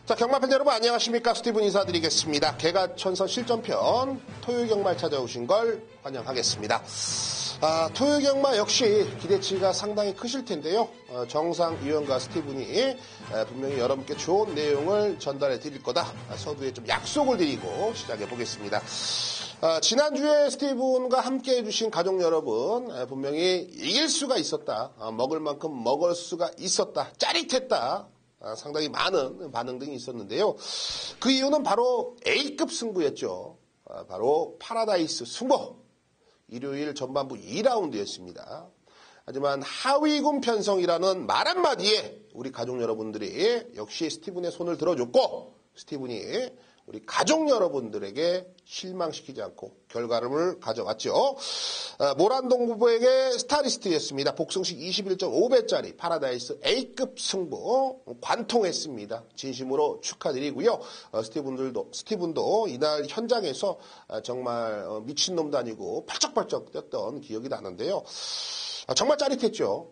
자, 경마팬 여러분 안녕하십니까? 스티븐 인사드리겠습니다. 개가천선 실전편 토요일 경마에 찾아오신 걸 환영하겠습니다. 토요일 경마 역시 기대치가 상당히 크실 텐데요. 정상 위원과 스티븐이 분명히 여러분께 좋은 내용을 전달해 드릴 거다. 서두에 좀 약속을 드리고 시작해 보겠습니다. 지난주에 스티븐과 함께 해주신 가족 여러분, 분명히 이길 수가 있었다. 먹을 만큼 먹을 수가 있었다. 짜릿했다. 상당히 많은 반응 등이 있었는데요. 그 이유는 바로 A급 승부였죠. 바로 파라다이스 승부. 일요일 전반부 2라운드였습니다. 하지만 하위군 편성이라는 말 한마디에 우리 가족 여러분들이 역시 스티븐의 손을 들어줬고 스티븐이 우리 가족 여러분들에게 실망시키지 않고 결과를 가져왔죠. 모란동 부부에게 스타리스트였습니다. 복승식 21.5배짜리 파라다이스 A급 승부 관통했습니다. 진심으로 축하드리고요. 스티븐도 이날 현장에서 정말 미친놈도 아니고 팔쩍팔쩍 뛰었던 기억이 나는데요. 정말 짜릿했죠.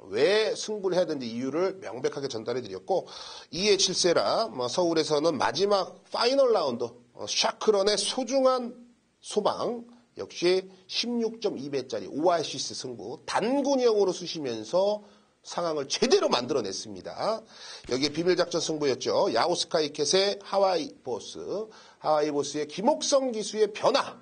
왜 승부를 해야 되는지 이유를 명백하게 전달해드렸고 2의 7세라 서울에서는 마지막 파이널 라운드 샤크런의 소중한 소방 역시 16.2배짜리 오아시스 승부 단군형으로 쓰시면서 상황을 제대로 만들어냈습니다. 여기에 비밀작전 승부였죠. 야오스카이켓의 하와이보스의 김옥성 기수의 변화.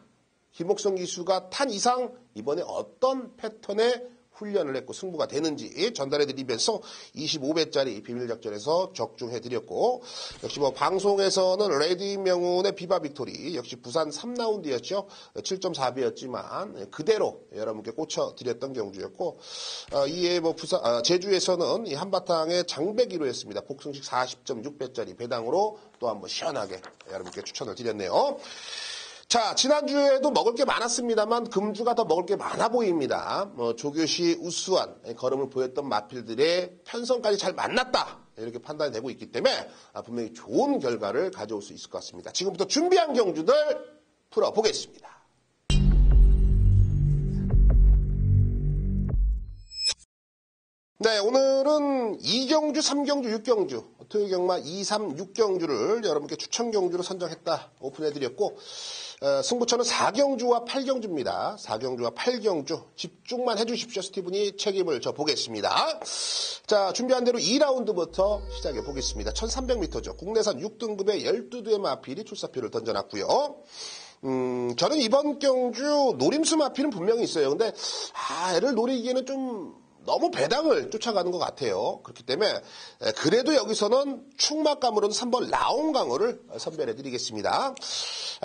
김옥성 기수가 탄 이상 이번에 어떤 패턴의 훈련을 했고 승부가 되는지 전달해드리면서 25배짜리 비밀작전에서 적중해드렸고 역시 방송에서는 레디 명운의 비바 빅토리 역시 부산 3라운드였죠. 7.4배였지만 그대로 여러분께 꽂혀드렸던 경주였고 이에 제주에서는 이 한바탕의 장배기로였습니다. 복승식 40.6배짜리 배당으로 또 한번 시원하게 여러분께 추천을 드렸네요. 자, 지난주에도 먹을 게 많았습니다만 금주가 더 먹을 게 많아 보입니다. 조교시 우수한 걸음을 보였던 마필들의 편성까지 잘 만났다. 이렇게 판단이 되고 있기 때문에 분명히 좋은 결과를 가져올 수 있을 것 같습니다. 지금부터 준비한 경주들 풀어보겠습니다. 네, 오늘은 2경주, 3경주, 6경주, 토요일 경마 2, 3, 6경주를 여러분께 추천 경주로 선정했다 오픈해드렸고 승부처는 4경주와 8경주입니다. 4경주와 8경주 집중만 해주십시오. 스티븐이 책임을 져보겠습니다. 자, 준비한 대로 2라운드부터 시작해 보겠습니다. 1300m죠. 국내산 6등급의 12두의 마필이 출사표를 던져놨고요. 저는 이번 경주 노림수 마필은 분명히 있어요. 근데 애를 노리기에는 좀 너무 배당을 쫓아가는 것 같아요. 그렇기 때문에 그래도 여기서는 충막감으로는 3번 라온강호를 선별해드리겠습니다.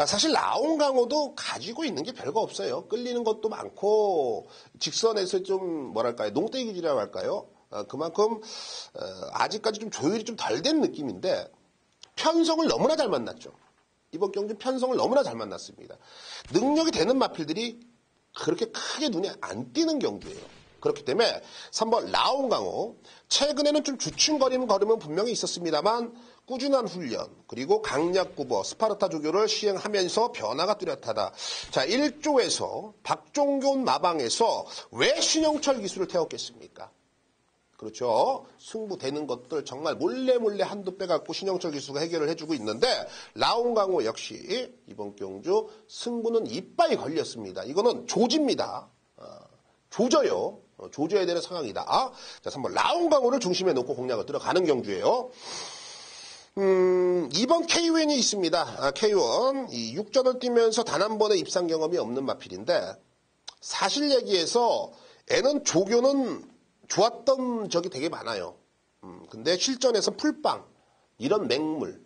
사실 라온강호도 가지고 있는 게 별거 없어요. 끌리는 것도 많고 직선에서 좀 뭐랄까요, 농떼기 기질이라고 할까요? 그만큼 아직까지 좀 조율이 좀 덜 된 느낌인데 편성을 너무나 잘 만났죠. 이번 경주 편성을 너무나 잘 만났습니다. 능력이 되는 마필들이 그렇게 크게 눈에 안 띄는 경주예요. 그렇기 때문에 3번 라온강호 최근에는 좀 주춤거리는 걸음은 분명히 있었습니다만 꾸준한 훈련 그리고 강약구보 스파르타 조교를 시행하면서 변화가 뚜렷하다. 자, 1조에서 박종균 마방에서 왜 신영철 기수를 태웠겠습니까? 그렇죠. 승부되는 것들 정말 몰래 한두 빼갖고 신영철 기수가 해결을 해주고 있는데 라온강호 역시 이번 경주 승부는 이빠이 걸렸습니다. 이거는 조집니다. 조져요. 조져야 되는 상황이다. 자, 3번 라온강호를 중심에 놓고 공략을 들어가는 경주예요. 2번 K1이 있습니다. K1 이 6전을 뛰면서 단 한 번의 입상 경험이 없는 마필인데 사실 얘기해서 애는 조교는 좋았던 적이 되게 많아요. 근데 실전에서 풀빵 이런 맹물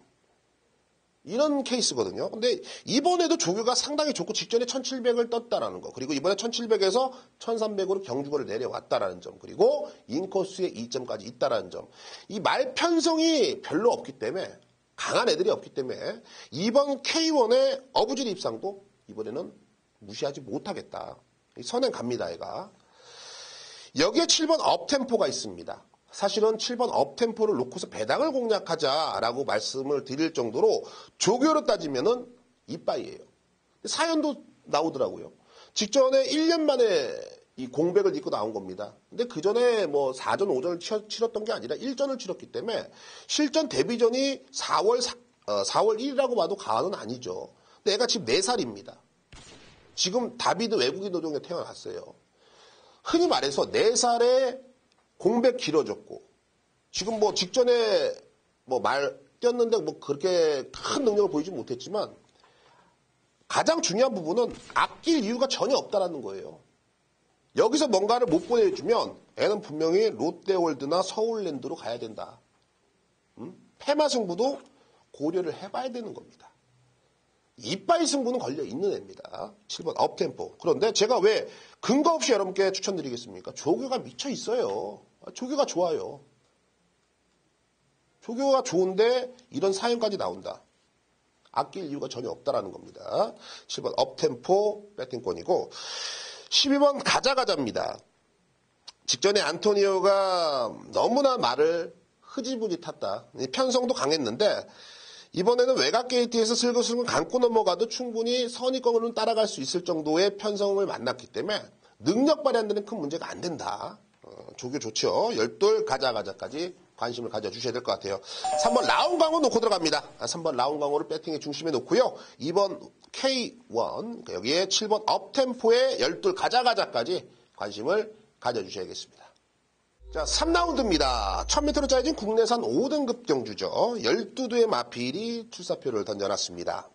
이런 케이스거든요. 근데 이번에도 조교가 상당히 좋고 직전에 1700을 떴다라는 거. 그리고 이번에 1700에서 1300으로 경주거를 내려왔다라는 점. 그리고 인코스에 2점까지 있다라는 점. 이 말 편성이 별로 없기 때문에 강한 애들이 없기 때문에 이번 K1의 어부질 입상도 이번에는 무시하지 못하겠다. 선행 갑니다, 얘가. 여기에 7번 업템포가 있습니다. 사실은 7번 업템포를 놓고서 배당을 공략하자라고 말씀을 드릴 정도로 조교로 따지면은 이빠이예요. 사연도 나오더라고요. 직전에 1년 만에 이 공백을 딛고 나온 겁니다. 근데 그 전에 뭐 4전, 5전을 치렀던 게 아니라 1전을 치렀기 때문에 실전 데뷔전이 4월 1일이라고 봐도 과언은 아니죠. 근데 애가 지금 4살입니다. 지금 다비드 외국인 노동에 태어났어요. 흔히 말해서 4살에 공백 길어졌고, 지금 뭐 직전에 뭐 뛰었는데 뭐 그렇게 큰 능력을 보이지 못했지만, 가장 중요한 부분은 아낄 이유가 전혀 없다라는 거예요. 여기서 뭔가를 못 보내주면 애는 분명히 롯데월드나 서울랜드로 가야 된다. 패마 승부도 고려를 해봐야 되는 겁니다. 이빠이 승부는 걸려 있는 애입니다. 7번 업템포. 그런데 제가 왜 근거 없이 여러분께 추천드리겠습니까? 조교가 미쳐 있어요. 조교가 좋아요. 조교가 좋은데 이런 사연까지 나온다. 아낄 이유가 전혀 없다라는 겁니다. 7번 업템포 배팅권이고, 12번 가자가자입니다. 직전에 안토니오가 너무나 말을 흐지부지 탔다. 편성도 강했는데 이번에는 외곽 게이트에서 슬금슬금 감고 넘어가도 충분히 선입견으로는 따라갈 수 있을 정도의 편성을 만났기 때문에 능력 발휘하는 데는 큰 문제가 안 된다. 조교 좋죠. 열돌 가자가자까지 관심을 가져주셔야 될 것 같아요. 3번 라운강호 놓고 들어갑니다. 3번 라운강호를 배팅의 중심에 놓고요. 2번 K1, 여기에 7번 업템포의 열돌 가자가자까지 관심을 가져주셔야겠습니다. 자, 3라운드입니다. 1000m로 짜여진 국내산 5등급 경주죠. 12두의 마필이 출사표를 던져놨습니다.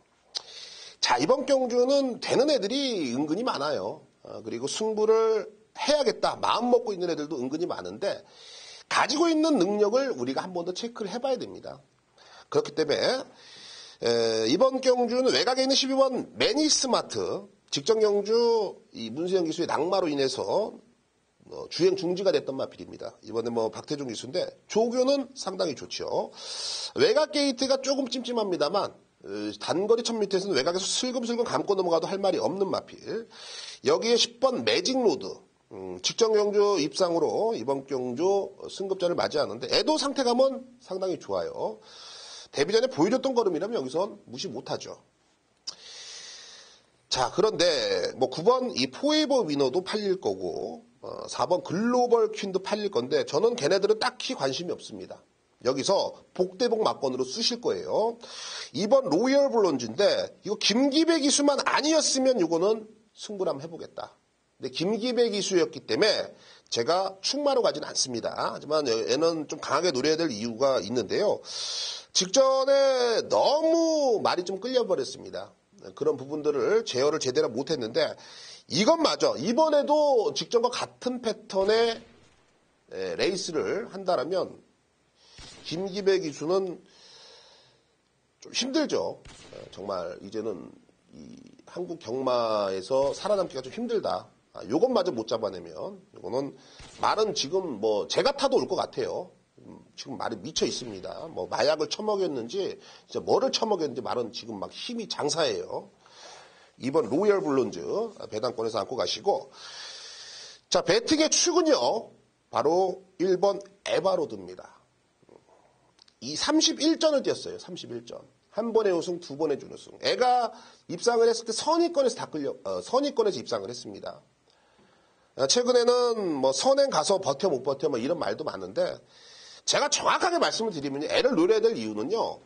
자, 이번 경주는 되는 애들이 은근히 많아요. 그리고 승부를 해야겠다 마음 먹고 있는 애들도 은근히 많은데, 가지고 있는 능력을 우리가 한 번 더 체크를 해봐야 됩니다. 그렇기 때문에 이번 경주는 외곽에 있는 12번 매니스마트, 직전 경주 이 문세영 기수의 낙마로 인해서 주행 중지가 됐던 마필입니다. 이번에 뭐 박태종 기수인데 조교는 상당히 좋죠. 외곽 게이트가 조금 찜찜합니다만 단거리 1000m에서는 외곽에서 슬금슬금 감고 넘어가도 할 말이 없는 마필. 여기에 10번 매직로드, 직전 경주 입상으로 이번 경주 승급전을 맞이하는데 애도 상태감은 상당히 좋아요. 데뷔 전에 보여줬던 걸음이라면 여기선 무시 못하죠. 자, 그런데 뭐 9번 이 포에버 위너도 팔릴 거고 4번 글로벌 퀸도 팔릴 건데 저는 걔네들은 딱히 관심이 없습니다. 여기서 복대복 막건으로 쓰실 거예요. 2번 로열 블론즈인데 이거 김기배 기수만 아니었으면 이거는 승부를 한번 해보겠다. 근데 김기배 기수였기 때문에 제가 충마로 가지는 않습니다. 하지만 얘는 좀 강하게 노려야 될 이유가 있는데요. 직전에 너무 말이 좀 끌려버렸습니다. 그런 부분들을 제어를 제대로 못했는데 이것마저 이번에도 직전과 같은 패턴의 레이스를 한다면 김기배 기수는 좀 힘들죠. 정말 이제는 이 한국 경마에서 살아남기가 좀 힘들다. 요것마저 못 잡아내면 이거는 말은 지금 뭐 제가 타도 올 것 같아요. 지금 말이 미쳐 있습니다. 뭐 마약을 처먹였는지 진짜 뭐를 처먹였는지 말은 지금 막 힘이 장사예요. 2번 로열 블론즈 배당권에서 안고 가시고, 자, 배팅의 축은요 바로 1번 에바로드입니다. 이 31전을 뛰었어요. 31전. 한 번의 우승, 두 번의 준우승. 애가 입상을 했을 때 선의권에서 선의권에서 입상을 했습니다. 최근에는 뭐 선행 가서 버텨 못 버텨 뭐 이런 말도 많은데, 제가 정확하게 말씀을 드리면 애를 노려야 될 이유는요.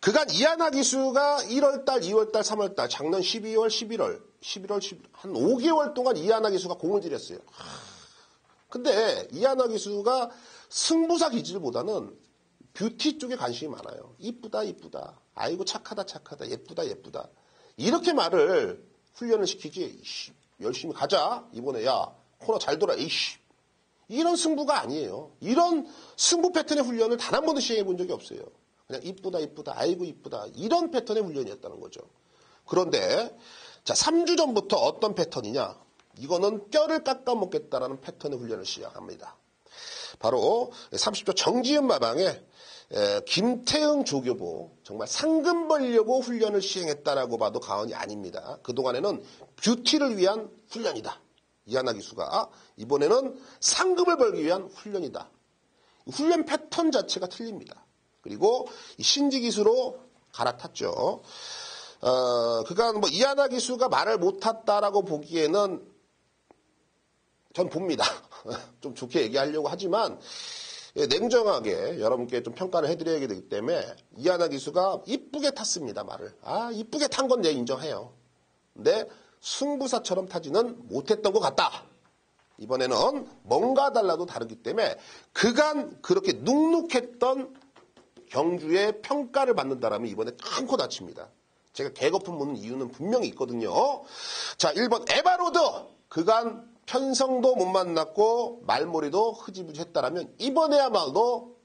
그간 이하나 기수가 1월달, 2월달, 3월달, 작년 12월, 11월, 한 5개월 동안 이하나 기수가 공을 들였어요. 근데 이하나 기수가 승부사 기질보다는 뷰티 쪽에 관심이 많아요. 이쁘다, 이쁘다. 아이고, 착하다, 착하다. 예쁘다, 예쁘다. 이렇게 말을 훈련을 시키지. 열심히 가자. 이번에 야, 코너 잘 돌아. 이씨. 이런 승부가 아니에요. 이런 승부 패턴의 훈련을 단 한 번도 시행해 본 적이 없어요. 그냥 이쁘다, 이쁘다, 아이고, 이쁘다. 이런 패턴의 훈련이었다는 거죠. 그런데, 자, 3주 전부터 어떤 패턴이냐? 이거는 뼈를 깎아먹겠다라는 패턴의 훈련을 시작합니다. 바로 30조 정지은 마방에 김태응 조교보 정말 상금 벌려고 훈련을 시행했다라고 봐도 과언이 아닙니다. 그동안에는 뷰티를 위한 훈련이다. 이하나 기수가 이번에는 상금을 벌기 위한 훈련이다. 훈련 패턴 자체가 틀립니다. 그리고 신지 기수로 갈아탔죠. 그간 뭐 이하나 기수가 말을 못 탔다라고 보기에는 전 봅니다. 좀 좋게 얘기하려고 하지만 냉정하게 여러분께 좀 평가를 해드려야 되기 때문에 이하나 기수가 이쁘게 탔습니다. 말을. 이쁘게 탄 건 내가 인정해요. 근데 승부사처럼 타지는 못했던 것 같다. 이번에는 뭔가 달라도 다르기 때문에 그간 그렇게 눅눅했던 경주의 평가를 받는다라면 이번에 큰 코 다칩니다. 제가 개거품 무는 이유는 분명히 있거든요. 자, 1번 에바로드. 그간 편성도 못 만났고 말머리도 흐지부지 했다라면 이번에야말로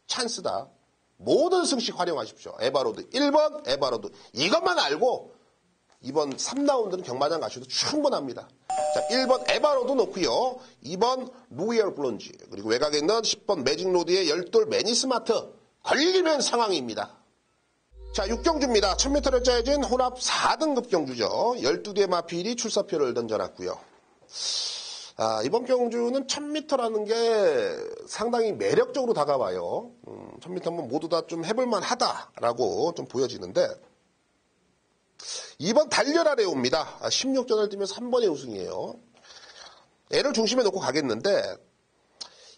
찬스다. 모든 승식 활용하십시오. 에바로드. 1번 에바로드. 이것만 알고 이번 3라운드는 경마장 가셔도 충분합니다. 자, 1번 에바로드 놓고요. 2번 루이얼 블론지. 그리고 외곽에 있는 10번 매직로드의 열돌 매니스마트. 걸리면 상황입니다. 자, 6경주입니다. 1000m를 짜여진 혼합 4등급 경주죠. 12개의 마필이 출사표를 던져놨고요. 이번 경주는 1000m라는 게 상당히 매력적으로 다가와요. 1000m면 모두 다 좀 해볼만 하다라고 좀 보여지는데, 2번 달려라 레오입니다. 16전을 뛰면서 3번의 우승이에요. 애를 중심에 놓고 가겠는데,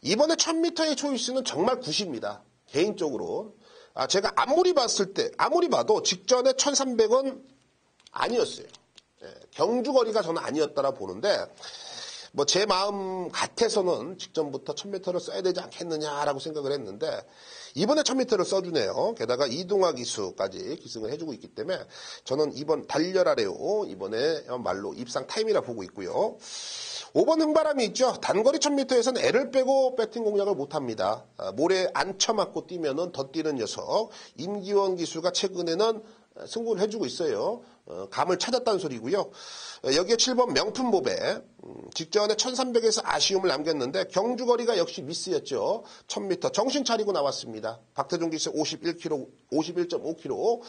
이번에 1000m의 초이스는 정말 굿입니다. 개인적으로. 제가 아무리 봐도 직전에 1300은 아니었어요. 경주거리가 저는 아니었다라 보는데, 제 마음 같아서는 직전부터 1000m를 써야 되지 않겠느냐라고 생각을 했는데, 이번에 1000m를 써주네요. 게다가 이동화 기수까지 기승을 해주고 있기 때문에 저는 이번 달려라래요. 이번에 말로 입상 타임이라 보고 있고요. 5번 흥바람이 있죠. 단거리 1000m에서는 애를 빼고 배팅 공략을 못합니다. 모래 안 쳐맞고 뛰면은 더 뛰는 녀석. 임기원 기수가 최근에는 승부를 해주고 있어요. 감을 찾았다는 소리고요. 여기에 7번 명품보배. 직전에 1300에서 아쉬움을 남겼는데 경주거리가 역시 미스였죠. 1000m 정신 차리고 나왔습니다. 박태종 기수 51.5kg.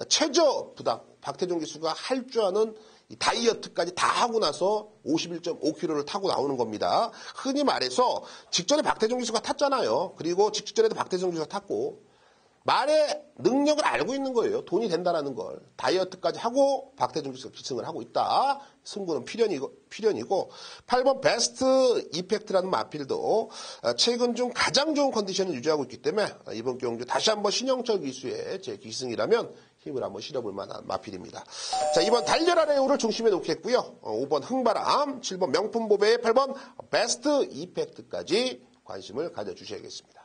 최저 부담. 박태종 기수가 할 줄 아는 다이어트까지 다 하고 나서 51.5kg를 타고 나오는 겁니다. 흔히 말해서 직전에 박태종 기수가 탔잖아요. 그리고 직전에도 박태종 기수가 탔고, 말의 능력을 알고 있는 거예요. 돈이 된다라는 걸. 다이어트까지 하고 박태종 기수가 기승을 하고 있다. 승부는 필연이고 8번 베스트 이펙트라는 마필도 최근 중 가장 좋은 컨디션을 유지하고 있기 때문에 이번 경주 다시 한번 신영철 기수의 제 기승이라면 힘을 한번 실어볼 만한 마필입니다. 자, 이번 달려라 레오를 중심에 놓겠고요. 5번 흥바람, 7번 명품보배, 8번 베스트 이펙트까지 관심을 가져주셔야겠습니다.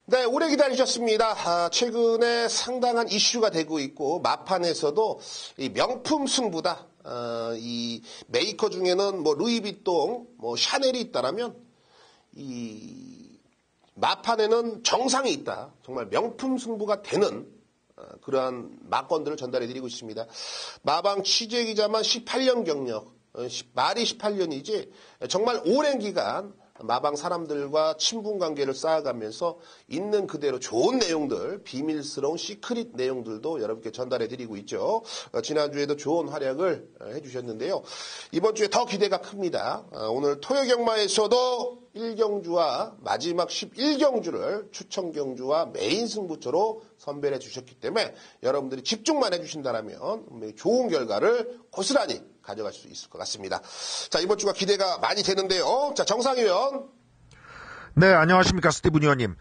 네, 오래 기다리셨습니다. 최근에 상당한 이슈가 되고 있고 마판에서도 이 명품 승부다. 이 메이커 중에는 루이비통, 샤넬이 있다라면 이 마판에는 정상이 있다. 정말 명품 승부가 되는 그러한 막건들을 전달해드리고 있습니다. 마방 취재 기자만 18년 경력, 말이 18년이지 정말 오랜 기간 마방 사람들과 친분 관계를 쌓아가면서 있는 그대로 좋은 내용들, 비밀스러운 시크릿 내용들도 여러분께 전달해드리고 있죠. 지난주에도 좋은 활약을 해주셨는데요. 이번 주에 더 기대가 큽니다. 오늘 토요경마에서도 1경주와 마지막 11경주를 추천경주와 메인 승부처로 선별해 주셨기 때문에 여러분들이 집중만 해주신다면 분명히 좋은 결과를 고스란히 가져갈 수 있을 것 같습니다. 자, 이번 주가 기대가 많이 되는데요. 자, 정상희 의원. 네, 안녕하십니까, 스티븐 의원님.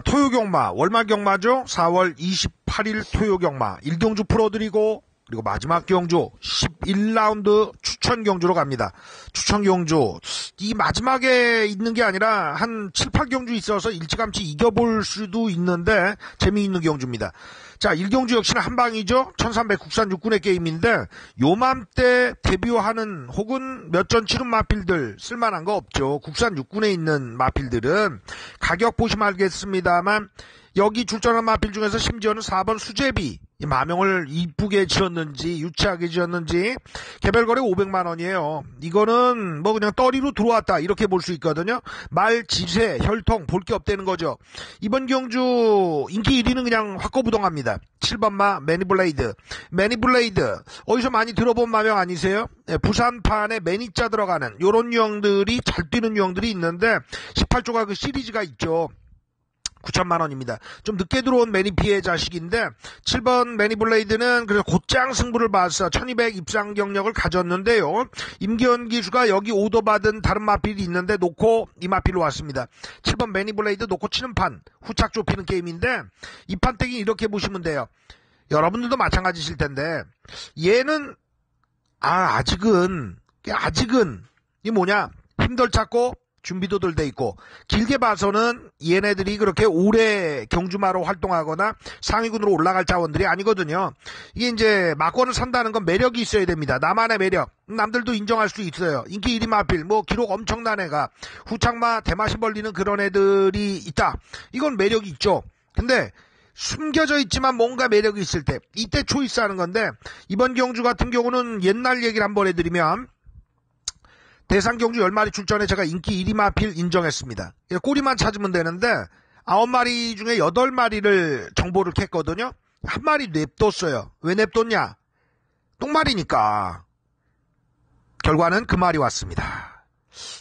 토요경마, 월말경마죠. 4월 28일 토요경마 1경주 풀어드리고, 그리고 마지막 경주 11라운드 추천경주로 갑니다. 추천경주, 이 마지막에 있는 게 아니라 한 7, 8경주 있어서 일찌감치 이겨볼 수도 있는데 재미있는 경주입니다. 자, 1경주 역시나 한방이죠. 1300 국산 육군의 게임인데 요맘때 데뷔하는 혹은 몇 전 치른 마필들 쓸만한 거 없죠. 국산 육군에 있는 마필들은 가격 보시면 알겠습니다만 여기 출전한 마필 중에서 심지어는 4번 수제비 마명을 이쁘게 지었는지 유치하게 지었는지 개별거래 500만 원이에요. 이거는 그냥 떠리로 들어왔다 이렇게 볼 수 있거든요. 말, 지세, 혈통 볼 게 없다는 거죠. 이번 경주 인기 1위는 그냥 확고부동합니다. 7번마 매니블레이드. 어디서 많이 들어본 마명 아니세요? 부산판에 매니자 들어가는 요런 유형들이 잘 뛰는 유형들이 있는데 18조가 그 시리즈가 있죠. 9천만 원입니다. 좀 늦게 들어온 매니피의 자식인데 7번 매니블레이드는 그래서 곧장 승부를 봐서 1200 입상 경력을 가졌는데요. 임기현 기수가 여기 오더 받은 다른 마필이 있는데 놓고 이 마필로 왔습니다. 7번 매니블레이드 놓고 치는 판, 후착 좁히는 게임인데 이 판때기 이렇게 보시면 돼요. 여러분들도 마찬가지실 텐데 얘는 아직은 이 뭐냐, 힘들 찾고 준비도 덜 돼 있고, 길게 봐서는 얘네들이 그렇게 오래 경주마로 활동하거나 상위군으로 올라갈 자원들이 아니거든요. 이게 이제 막권을 산다는 건 매력이 있어야 됩니다. 나만의 매력, 남들도 인정할 수 있어요. 인기 1위 마필, 뭐 기록 엄청난 애가 후창마 대마시 벌리는 그런 애들이 있다, 이건 매력이 있죠. 근데 숨겨져 있지만 뭔가 매력이 있을 때, 이때 초이스하는 건데, 이번 경주 같은 경우는 옛날 얘기를 한번 해드리면, 대상 경주 10마리 출전에 제가 인기 1위 마필 인정했습니다. 꼬리만 찾으면 되는데 9마리 중에 8마리를 정보를 캤거든요. 한 마리 냅뒀어요. 왜 냅뒀냐? 똥말이니까. 결과는 그 말이 왔습니다.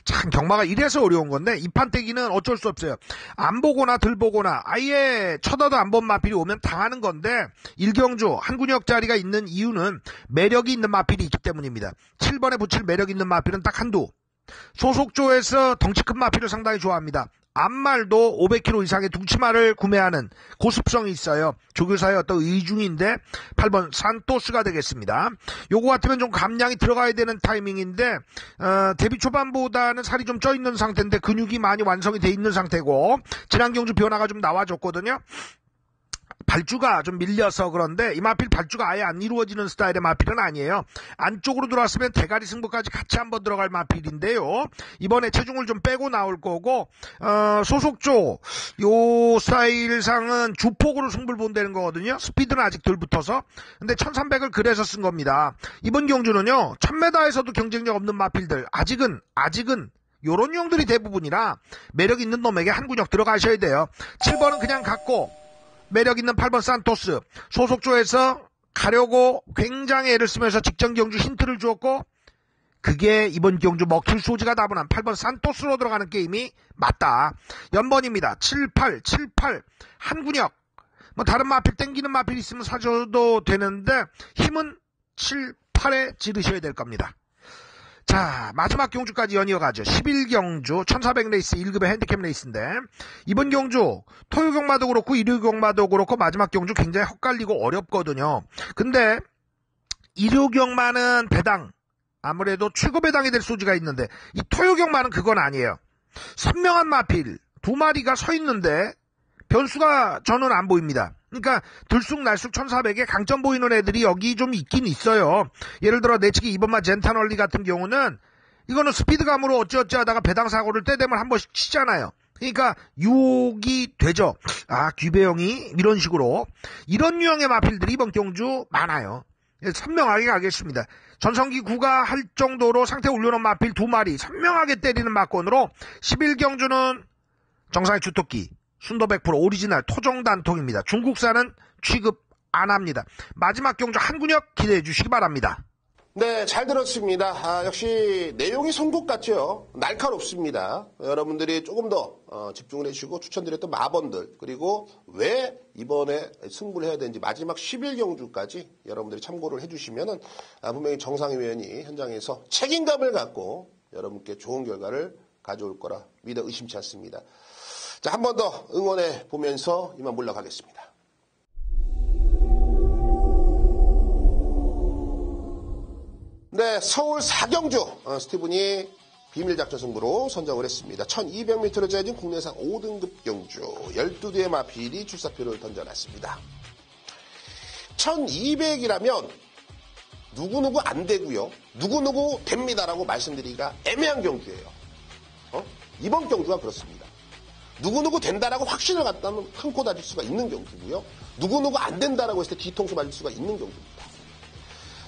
참 경마가 이래서 어려운 건데 이 판때기는 어쩔 수 없어요. 안 보거나 덜 보거나 아예 쳐다도 안 본 마필이 오면 당하는 건데, 1경주 한 군역짜리가 있는 이유는 매력이 있는 마필이 있기 때문입니다. 7번에 붙일 매력 있는 마필은 딱 한두. 소속조에서 덩치 큰 마필을 상당히 좋아합니다. 앞말도 500kg 이상의 둥치마를 구매하는 고습성이 있어요. 조교사의 어떤 의중인데 8번 산토스가 되겠습니다. 요거 같으면 좀 감량이 들어가야 되는 타이밍인데 데뷔 초반보다는 살이 좀 쪄있는 상태인데 근육이 많이 완성이 돼 있는 상태고, 지난 경주 변화가 좀 나와줬거든요. 발주가 좀 밀려서 그런데 이 마필 발주가 아예 안 이루어지는 스타일의 마필은 아니에요. 안쪽으로 들어왔으면 대가리 승부까지 같이 한번 들어갈 마필인데요. 이번에 체중을 좀 빼고 나올 거고, 소속조 요 스타일상은 주폭으로 승부를 본다는 거거든요. 스피드는 아직 덜 붙어서. 근데 1300을 그래서 쓴 겁니다. 이번 경주는요 1000m에서도 경쟁력 없는 마필들, 아직은 요런 유형들이 대부분이라 매력 있는 놈에게 한 군역 들어가셔야 돼요. 7번은 그냥 갖고 매력 있는 8번 산토스, 소속조에서 가려고 굉장히 애를 쓰면서 직전 경주 힌트를 주었고, 그게 이번 경주 먹힐 소지가 다분한 8번 산토스로 들어가는 게임이 맞다. 연번입니다. 7, 8 한 군역. 뭐 다른 마필 땡기는 마필 있으면 사줘도 되는데 힘은 7, 8에 지르셔야 될 겁니다. 자, 마지막 경주까지 연이어가죠. 11경주 1400레이스 1급의 핸디캡 레이스인데, 이번 경주 토요경마도 그렇고 일요경마도 그렇고 마지막 경주 굉장히 헛갈리고 어렵거든요. 근데 일요경마는 배당, 아무래도 최고 배당이 될 소지가 있는데 이 토요경마는 그건 아니에요. 선명한 마필 2마리가 서 있는데 변수가 저는 안 보입니다. 그러니까 들쑥날쑥 1400에 강점 보이는 애들이 여기 좀 있긴 있어요. 예를 들어 내치기 2번마 젠타널리 같은 경우는 이거는 스피드감으로 어찌어찌 하다가 배당 사고를 때되면 한 번씩 치잖아요. 그러니까 유혹이 되죠. 귀배영이 이런 식으로, 이런 유형의 마필들이 이번 경주 많아요. 선명하게 가겠습니다. 전성기 9가 할 정도로 상태 올려놓은 마필 2마리 선명하게 때리는 막권으로 11경주는 정상의 주토끼 순도 100% 오리지널 토종단통입니다. 중국산은 취급 안 합니다. 마지막 경주 한 군역 기대해 주시기 바랍니다. 네, 잘 들었습니다. 역시 내용이 선곡 같죠. 날카롭습니다. 여러분들이 조금 더 집중을 해주시고 추천드렸던 마번들, 그리고 왜 이번에 승부를 해야 되는지 마지막 11경주까지 여러분들이 참고를 해주시면 분명히 정상희 위원이 현장에서 책임감을 갖고 여러분께 좋은 결과를 가져올 거라 믿어 의심치 않습니다. 자, 한 번 더 응원해 보면서 이만 물러가겠습니다. 네, 서울 4경주 스티븐이 비밀작전 승부로 선정을 했습니다. 1200m로 재진 국내상 5등급 경주 12대의 마필이 출사표를 던져놨습니다. 1200이라면 누구누구 안 되고요, 누구누구 됩니다라고 말씀드리기가 애매한 경주예요. 이번 경주가 그렇습니다. 누구누구 된다라고 확신을 갖다면 큰 코 다질 수가 있는 경주고요, 누구누구 안 된다라고 했을 때 뒤통수 맞을 수가 있는 경주입니다.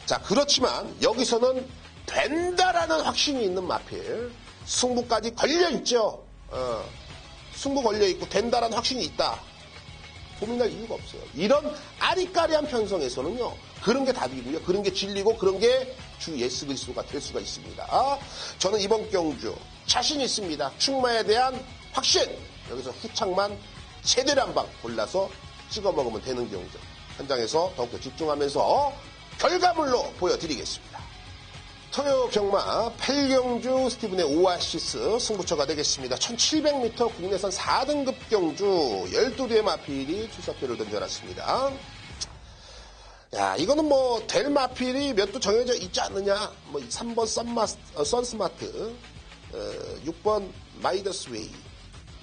자, 그렇지만 여기서는 된다라는 확신이 있는 마필, 승부까지 걸려있죠. 승부 걸려있고 된다라는 확신이 있다, 고민할 이유가 없어요. 이런 아리까리한 편성에서는요, 그런 게 답이고요, 그런 게 진리고, 그런 게 주 예수 그리스도가 될 수가 있습니다. 저는 이번 경주 자신 있습니다. 충마에 대한 확신, 여기서 후창만 제대로 한 방 골라서 찍어 먹으면 되는 경우죠. 현장에서 더욱더 집중하면서 결과물로 보여드리겠습니다. 토요 경마 8경주 스티븐의 오아시스 승부처가 되겠습니다. 1700m 국내선 4등급 경주 12대의 마필이 출사표를 던져놨습니다. 야, 이거는 뭐 될 마필이 몇 도 정해져 있지 않느냐. 뭐 3번 선스마트, 6번 마이더스웨이,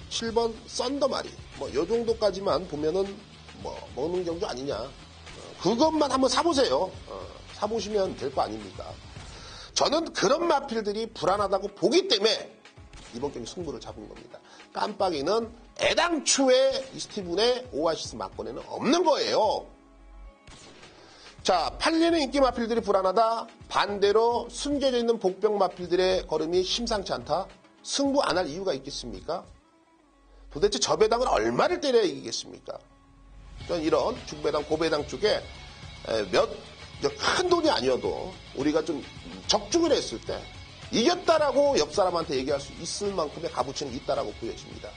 7번 썬더마리, 뭐 요 정도까지만 보면은 뭐 먹는 경주 아니냐. 그것만 한번 사보세요. 사보시면 될 거 아닙니까? 저는 그런 마필들이 불안하다고 보기 때문에 이번 경기 승부를 잡은 겁니다. 깜빡이는 애당초에 이 스티븐의 오아시스 막권에는 없는 거예요. 자, 팔리는 인기 마필들이 불안하다. 반대로 숨겨져 있는 복병 마필들의 걸음이 심상치 않다. 승부 안 할 이유가 있겠습니까? 도대체 저 배당을 얼마를 때려야 이기겠습니까? 저는 이런 중배당, 고배당 쪽에 큰 돈이 아니어도 우리가 좀 적중을 했을 때 이겼다라고 옆 사람한테 얘기할 수 있을 만큼의 값어치는 있다라고 보여집니다.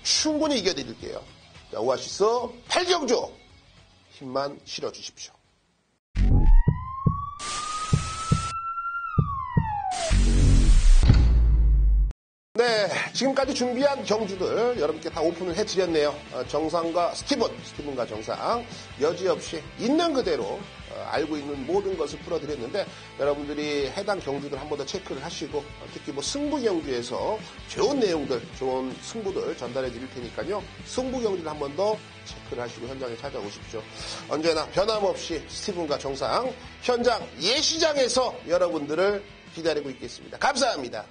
충분히 이겨드릴게요. 자, 오아시스 8경주 힘만 실어주십시오. 네, 지금까지 준비한 경주들 여러분께 다 오픈을 해드렸네요. 정상과 스티븐과 정상 여지없이 있는 그대로 알고 있는 모든 것을 풀어드렸는데 여러분들이 해당 경주들 한 번 더 체크를 하시고 특히 뭐 승부 경주에서 좋은 내용들, 좋은 승부들 전달해 드릴 테니까요. 승부 경주를 한 번 더 체크를 하시고 현장에 찾아오십시오. 언제나 변함없이 스티븐과 정상 현장 예시장에서 여러분들을 기다리고 있겠습니다. 감사합니다.